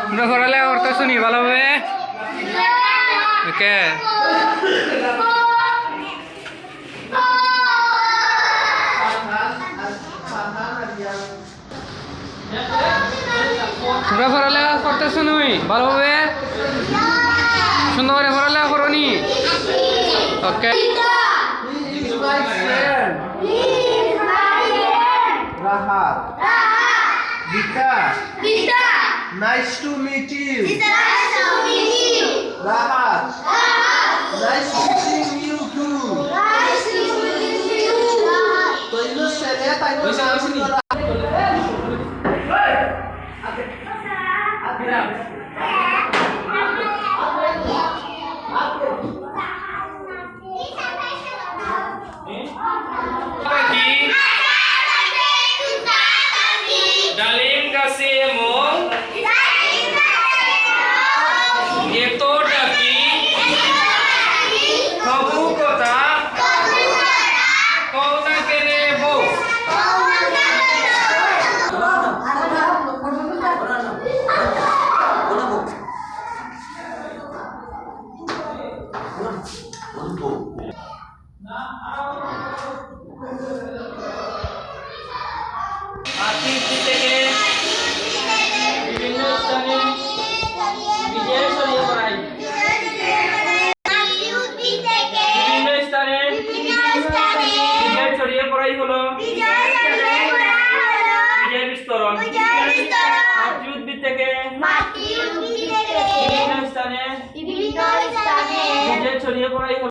তোমরা পড়ালে করতে শুনি ভালোভাবে ওকে তোমরা পড়ালেখা করতে শুনুই ভালোভাবে সুন্দর করে পড়ালেখা করনি ওকে Rahat. Vita. Nice to meet you. Rahat. Nice meeting you too. तो इन लोग से ले ताई लोग Dalim kasih emong itu daki kamu kota kau nak kene bo Akhir kita ke বিভিন্ন স্থানে বিজয় ছড়িয়ে পড়ায় বিভিন্ন স্থানে বিজয় ছড়িয়ে পড়াই হলো বিজয় বিস্তরণ মাতৃ উদ্ভিদ থেকে বিভিন্ন স্থানে বিজয় ছড়িয়ে পড়াই হলো